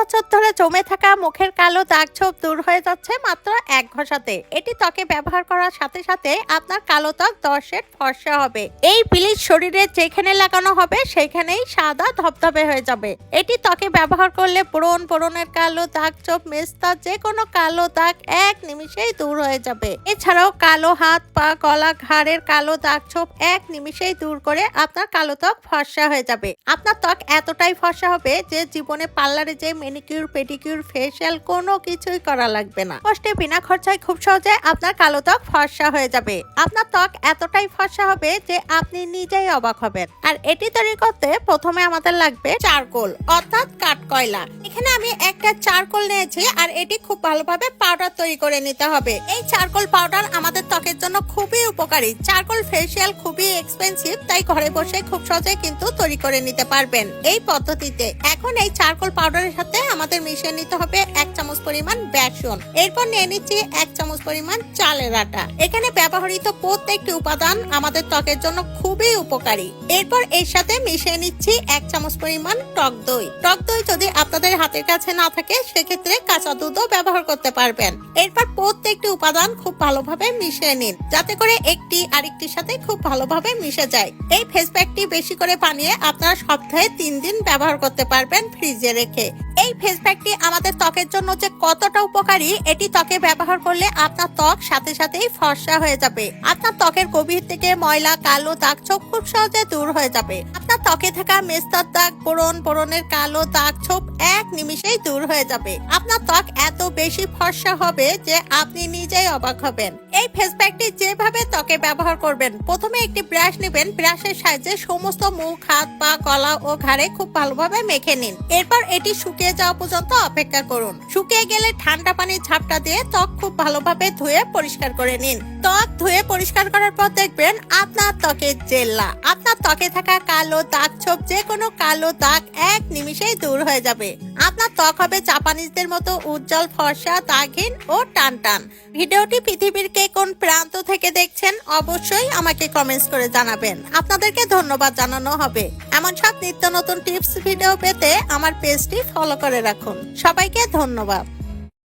বছর ধরে জমে থাকা মুখের কালো দাগ ছোপ দূর হয়ে যাচ্ছে মাত্র এক ঘষাতে। এটি ত্বকে ব্যবহার করার সাথে সাথে আপনার কালো ত্বক 10 শেড ফর্সা হবে। এই ব্লিচ শরীরে যেখানে লাগানো হবে সেখানেই সাদা ধবধবে হয়ে যাবে। এটি ত্বকে ব্যবহার করলে ব্রণের কালো দাগ ছোপ, মেস্তা, যে কোনো কালো দাগ এক নিমিষেই দূর হয়ে যাবে। এছাড়াও কালো হাত পা, গলা, ঘাড়ের কালো দাগ ছোপ এক নিমিষেই দূর করে আপনার কালো ত্বক ফর্সা হয়ে যাবে। আপনার ত্বক এতটাই ফর্সা হবে যে জীবনে পার্লারে যে ম্যানিকিউর, পেডিকিউর, ফেসিয়াল কোনো কিছুই করা লাগবে না। কষ্টে বিনা খরচায় খুব সহজে আপনার কালো ত্বক ফর্সা হয়ে যাবে। আপনার ত্বক এতটাই ফর্সা হবে যে আপনি নিজেই অবাক হবেন। আর এটি তৈরি করতে প্রথমে আমাদের লাগবে চারকোল অর্থাৎ কাঠকয়লা। এখানে আমি একটা চারকোল নিয়েছি আর এটি খুব ভালোভাবে পাউডার তৈরি করে নিতে হবে। এই চারকোল পাউডার আমাদের ত্বকের জন্য খুবই উপকারী। চারকোল ফেসিয়াল খুবই এক্সপেন্সিভ, তাই ঘরে বসে খুব সহজে কিন্তু তৈরি করে নিতে পারবেন এই পদ্ধতিতে। এখন এই চারকোল পাউডারের সাথে আমাদের মিশিয়ে নিতে হবে 1 চামচ পরিমাণ বেসন। এরপর নিয়ে নিচ্ছি 1 চামচ পরিমাণ চালের আটা। এখানে ব্যবহৃত প্রত্যেকটি উপাদান আমাদের ত্বকের জন্য খুবই উপকারী। এরপর এর সাথে মিশিয়ে নিচ্ছি 1 চামচ পরিমাণ টক দই। টক দই যদি আপনাদের হাতের কাছে না থাকে সেক্ষেত্রে কাঁচা দুধও ব্যবহার করতে পারবেন। এরপর প্রত্যেকটি উপাদান খুব ভালোভাবে মিশিয়ে নিন যাতে করে একটি আরেকটির সাথে খুব ভালোভাবে মিশে যায়। এই ফেস প্যাকটি বেশি করে বানিয়ে আপনারা সপ্তাহে 3 দিন ব্যবহার করতে পারবেন ফ্রিজে রেখে। এই ফেস প্যাকটি আমাদের ত্বকের জন্য যে কতটা উপকারী, এটি ত্বকে ব্যবহার করলে আপনার ত্বক সাথে সাথেই ফর্সা হয়ে যাবে। আপনার ত্বকের গভীর থেকে ময়লা, কালো দাগ ছোপ খুব সহজে দূর হয়ে যাবে। আপনার ত্বকে থাকা মেস্তার দাগ, ব্রণের কালো দাগ ছোপ এক নিমিষেই দূর হয়ে যাবে। আপনার ত্বক এত বেশি ফর্সা হবে যে আপনি নিজেই অবাক হবেন। এই ফেস প্যাকটি যেভাবে ত্বকে ব্যবহার করবেন, প্রথমে একটি ব্রাশ নেবেন, ব্রাশের সাহায্যে সমস্ত মুখ, হাত পা, গলা ও ঘাড়ে খুব ভালোভাবে মেখে নিন। এরপর এটি শুকিয়ে যাওয়া পর্যন্ত অপেক্ষা করুন। শুকিয়ে গেলে ঠান্ডা পানির ঝাপটা দিয়ে ত্বক খুব ভালোভাবে ধুয়ে পরিষ্কার করে নিন। ত্বক ধুয়ে পরিষ্কার করার পর দেখবেন আপনার ত্বকের জেল্লা। আপনার ত্বকে থাকা কালো দাগ ছোপ, যে কোনো কালো দাগ এক নিমিষেই দূর হয়ে যাবে। আপনার ত্বক হবে জাপানিজদের মতো উজ্জ্বল, ফর্সা, দাগহীন ও টানটান। ভিডিওটি পৃথিবীর কে কোন প্রান্ত থেকে দেখছেন অবশ্যই আমাকে কমেন্টস করে জানাবেন। আপনাদেরকে ধন্যবাদ জানানো হবে। এমন সব নিত্য নতুন টিপস ভিডিও পেতে আমার পেজটি ফলো করে রাখুন। সবাইকে ধন্যবাদ।